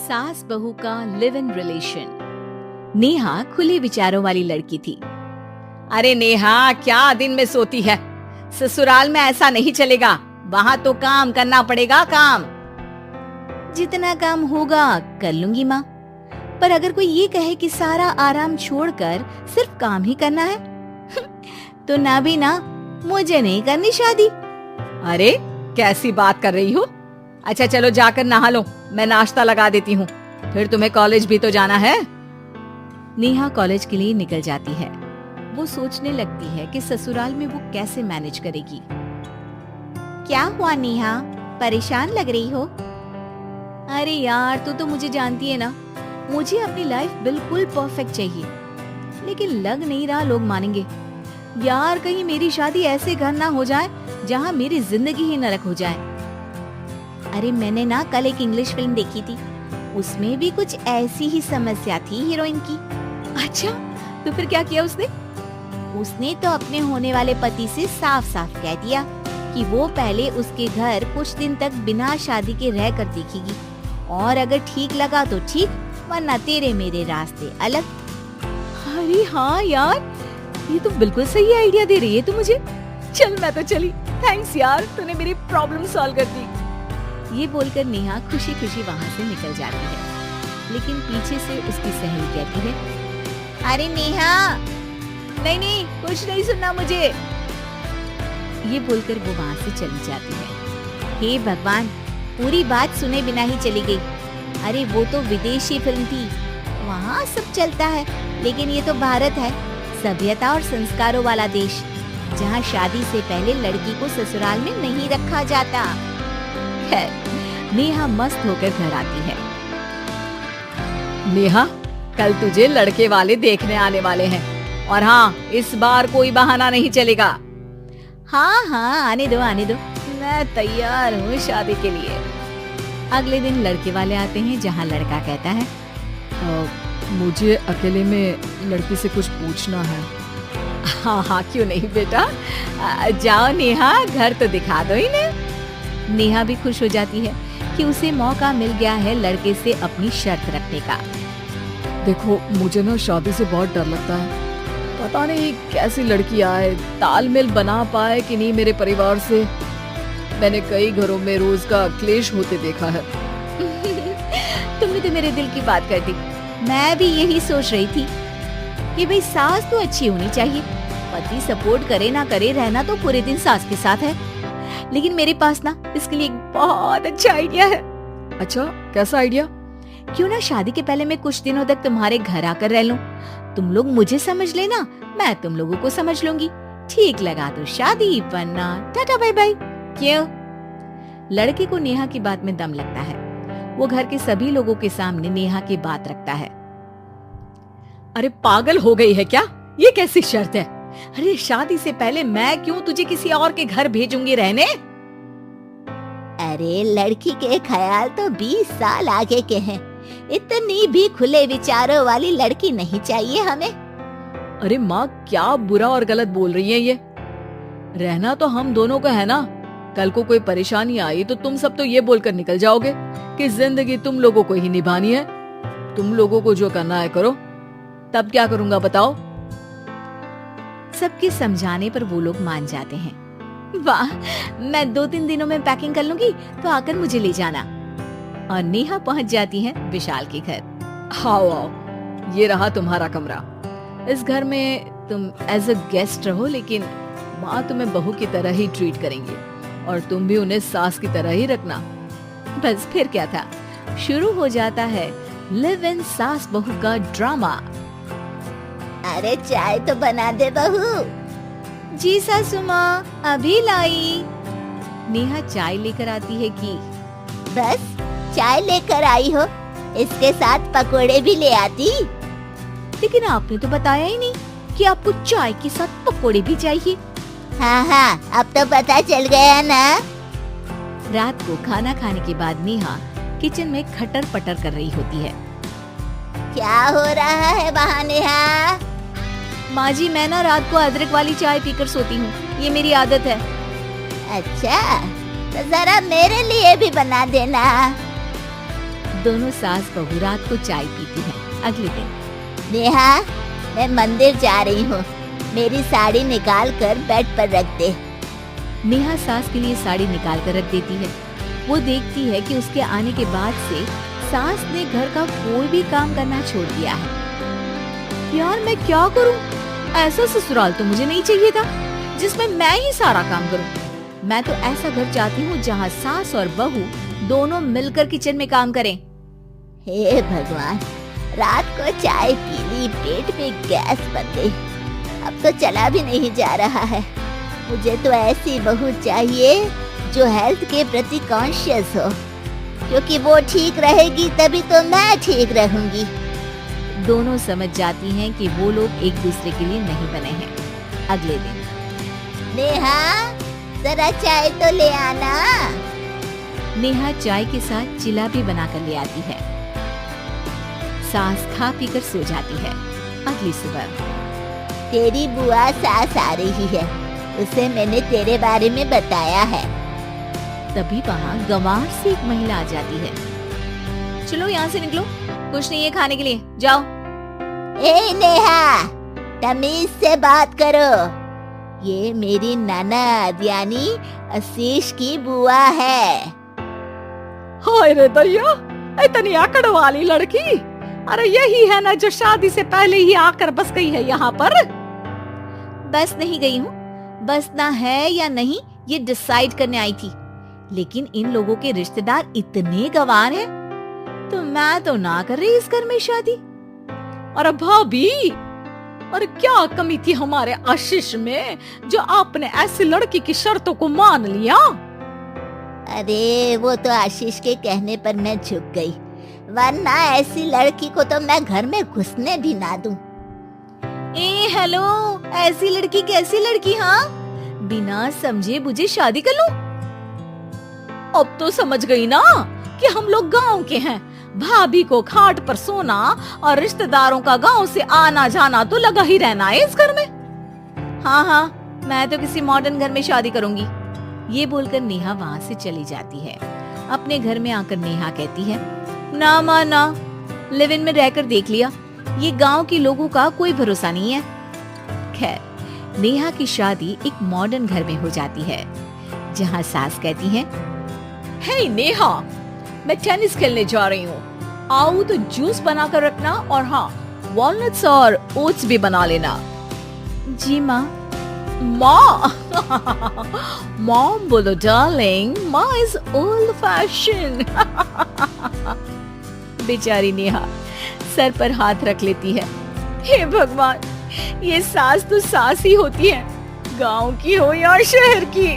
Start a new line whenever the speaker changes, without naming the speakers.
सास बहू का लिव इन रिलेशन। नेहा खुले विचारों वाली लड़की थी।
अरे नेहा, क्या दिन में सोती है? ससुराल में ऐसा नहीं चलेगा, वहाँ तो काम करना पड़ेगा। काम
जितना काम होगा कर लूंगी माँ, पर अगर कोई ये कहे कि सारा आराम छोड़कर सिर्फ काम ही करना है तो ना भी ना, मुझे नहीं करनी शादी।
अरे कैसी बात कर रही हो? अच्छा चलो जाकर नहा लो, मैं नाश्ता लगा देती हूँ, फिर तुम्हें कॉलेज भी तो जाना है।
नेहा कॉलेज के लिए निकल जाती है। वो सोचने लगती है कि ससुराल में वो कैसे मैनेज करेगी। क्या हुआ नेहा, परेशान लग रही हो? अरे यार, तू तो मुझे जानती है ना, मुझे अपनी लाइफ बिल्कुल परफेक्ट चाहिए, लेकिन लग नहीं रहा लोग मानेंगे। यार कहीं मेरी शादी ऐसे घर ना हो जाए जहाँ मेरी जिंदगी ही नरक हो जाए। अरे मैंने ना कल एक इंग्लिश फिल्म देखी थी, उसमें भी कुछ ऐसी ही समस्या थी हीरोइन की। अच्छा, तो फिर क्या किया उसने? उसने तो अपने होने वाले पति से साफ साफ कह दिया कि वो पहले उसके घर कुछ दिन तक बिना शादी के रह कर देखेगी, और अगर ठीक लगा तो ठीक, वरना तेरे मेरे रास्ते अलग। अरे हाँ यार, ये तो बिल्कुल सही आइडिया दे रही है तू मुझे। चल मैं तो चली, थैंक्स यार, तूने मेरी प्रॉब्लम सॉल्व कर दी। ये बोलकर नेहा खुशी खुशी वहाँ से निकल जाती है, लेकिन पीछे से उसकी सहेली कहती है, अरे नेहा, नहीं नहीं, कुछ नहीं सुनना मुझे। ये बोलकर वो वहाँ से चली जाती है। हे भगवान, पूरी बात सुने बिना ही चली गई। अरे वो तो विदेशी फिल्म थी, वहाँ सब चलता है, लेकिन ये तो भारत है, सभ्यता और संस्कारों वाला देश, जहाँ शादी से पहले लड़की को ससुराल में नहीं रखा जाता। खैर, नेहा मस्त होकर घर आती है।
नेहा, कल तुझे लड़के वाले देखने आने वाले हैं, और हाँ, इस बार कोई बहाना नहीं चलेगा।
हाँ हाँ, आने दो आने दो, मैं तैयार हूँ शादी के लिए। अगले दिन लड़के वाले आते हैं, जहाँ लड़का कहता है,
मुझे अकेले में लड़की से कुछ पूछना है। हाँ हाँ, क्यों नहीं बेटा, जाओ नेहा, घर तो दिखा दो इन्हें।
नेहा भी खुश हो जाती है कि उसे मौका मिल गया है लड़के से अपनी शर्त रखने का।
देखो, मुझे ना शादी से बहुत डर लगता है, पता नहीं कैसी लड़की आए, तालमेल बना पाए कि नहीं मेरे परिवार से। मैंने कई घरों में रोज का क्लेश होते देखा है।
तुमने तो मेरे दिल की बात कर दी। मैं भी यही सोच रही थी कि भाई सास तो अच्छी होनी चाहिए, पति सपोर्ट करे ना करे, रहना तो पूरे दिन सास के साथ है। लेकिन मेरे पास ना इसके लिए एक बहुत अच्छा आइडिया है।
अच्छा, कैसा आइडिया?
क्यों ना शादी के पहले मैं कुछ दिनों तक तुम्हारे घर आकर रह लूं, तुम लोग मुझे समझ लेना, मैं तुम लोगों को समझ लूंगी, ठीक लगा तो शादी, वरना टाटा बाय बाय। क्यों? लड़के को नेहा की बात में दम लगता है। वो घर के सभी लोगों के सामने नेहा की बात रखता है।
अरे पागल हो गई है क्या? ये कैसी शर्त है? अरे शादी से पहले मैं क्यों तुझे किसी और के घर भेजूंगी रहने?
अरे लड़की के ख्याल तो 20 साल आगे के हैं, इतनी भी खुले विचारों वाली लड़की नहीं चाहिए हमें।
अरे माँ, क्या बुरा और गलत बोल रही है ये? रहना तो हम दोनों का है ना, कल को कोई परेशानी आई तो तुम सब तो ये बोलकर निकल जाओगे कि जिंदगी तुम लोगों को ही निभानी है, तुम लोगों को जो करना है करो। तब क्या करूंगा बताओ?
सबके समझाने पर वो लोग मान जाते हैं। वाह, मैं 2-3 दिनों में पैकिंग कर लूंगी, तो आकर मुझे ले जाना। और नेहा पहुंच जाती है विशाल के घर।
आओ आओ, ये रहा तुम्हारा कमरा। इस घर में तुम एज अ गेस्ट रहो, लेकिन माँ तुम्हें बहू की तरह ही ट्रीट करेंगे, और तुम भी उन्हें सास की तरह ही रखना।
बस फिर क्या था, शुरू हो जाता है लिव इन सास बहू का ड्रामा।
अरे चाय तो बना दे बहू।
जी सासू माँ, अभी लाई। नेहा चाय लेकर आती है कि
बस चाय लेकर आई हो, इसके साथ पकोड़े भी ले आती।
लेकिन आपने तो बताया ही नहीं कि आपको चाय के साथ पकोड़े भी चाहिए।
हाँ हाँ, अब तो पता चल गया ना।
रात को खाना खाने के बाद नेहा किचन में खटर पटर कर रही होती है।
क्या हो रहा है वहाँ नेहा?
माँ जी, मैं ना रात को अदरक वाली चाय पीकर सोती हूँ, ये मेरी आदत है।
अच्छा, तो जरा मेरे लिए भी बना देना।
दोनों सास बहू रात को चाय पीती हैं। अगले दिन
नेहा, मैं मंदिर जा रही हूँ, मेरी साड़ी निकाल कर बेड पर रख दे।
नेहा सास के लिए साड़ी निकाल कर रख देती है। वो देखती है कि उसके आने के बाद से सास ने घर का कोई भी काम करना छोड़ दिया है। यार मैं क्या करूं? ऐसा ससुराल तो मुझे नहीं चाहिए था जिसमें मैं ही सारा काम करूं। मैं तो ऐसा घर चाहती हूँ जहाँ सास और बहू दोनों मिलकर किचन में काम करें।
हे भगवान, रात को चाय पी ली, पेट में गैस बन गई, अब तो चला भी नहीं जा रहा है। मुझे तो ऐसी बहू चाहिए जो हेल्थ के प्रति कॉन्शियस हो, क्योंकि वो ठीक रहेगी तभी तो मैं ठीक रहूंगी।
दोनों समझ जाती हैं कि वो लोग एक दूसरे के लिए नहीं बने हैं। अगले दिन
नेहा, जरा चाय तो ले आना।
नेहा चाय के साथ चिला भी बना कर ले आती है। सास खा पी कर सो जाती है। अगली सुबह
तेरी बुआ सास आ रही है, उसे मैंने तेरे बारे में बताया है।
तभी वहाँ गंवार से एक महिला आ जाती है। चलो यहाँ से निकलो, कुछ नहीं है खाने के लिए, जाओ।
ए नेहा, तमीज से बात करो, ये मेरी ननद यानी आशीष की बुआ है।
हाय रे दैया, इतनी आकड़ वाली लड़की! अरे यही है ना जो शादी से पहले ही आकर बस गई है यहाँ पर।
बस नहीं गई हूँ, बसना है या नहीं ये डिसाइड करने आई थी, लेकिन इन लोगों के रिश्तेदार इतने गंवार हैं, तो मैं तो ना कर रही इस घर में शादी।
अरे भाभी, अरे क्या कमी थी हमारे आशीष में जो आपने ऐसी लड़की की शर्तों को मान लिया?
अरे वो तो आशीष के कहने पर मैं झुक गई, वरना ऐसी लड़की को तो मैं घर में घुसने भी ना दूं।
ए हेलो, ऐसी लड़की कैसी लड़की? हाँ, बिना समझे बुझे शादी कर लूं?
अब तो समझ गई ना कि हम लोग गांव के हैं। भाभी को खाट पर सोना और रिश्तेदारों का गांव से आना जाना तो लगा ही रहना है इस घर में।
हाँ, मैं तो किसी मॉडर्न घर में शादी करूंगी। ये बोलकर नेहा वहाँ से चली जाती है। अपने घर में आकर नेहा कहती है, ना माँ ना, लिव इन में रहकर देख लिया, ये गांव के लोगों का कोई भरोसा नहीं है। खैर, नेहा की शादी एक मॉडर्न घर में हो जाती है, जहाँ सास कहती है,
हे नेहा, मैं टेनिस खेलने जा रही हूँ, आओ तो जूस बना कर रखना, और हाँ, वॉलनट्स और ओट्स भी बना लेना।
जी माँ।
माँ मॉम बोलो डार्लिंग, माँ इज ओल्ड फैशन।
बेचारी नेहा सर पर हाथ रख लेती है।
हे भगवान, ये सास तो सास ही होती है, गांव की हो या शहर की।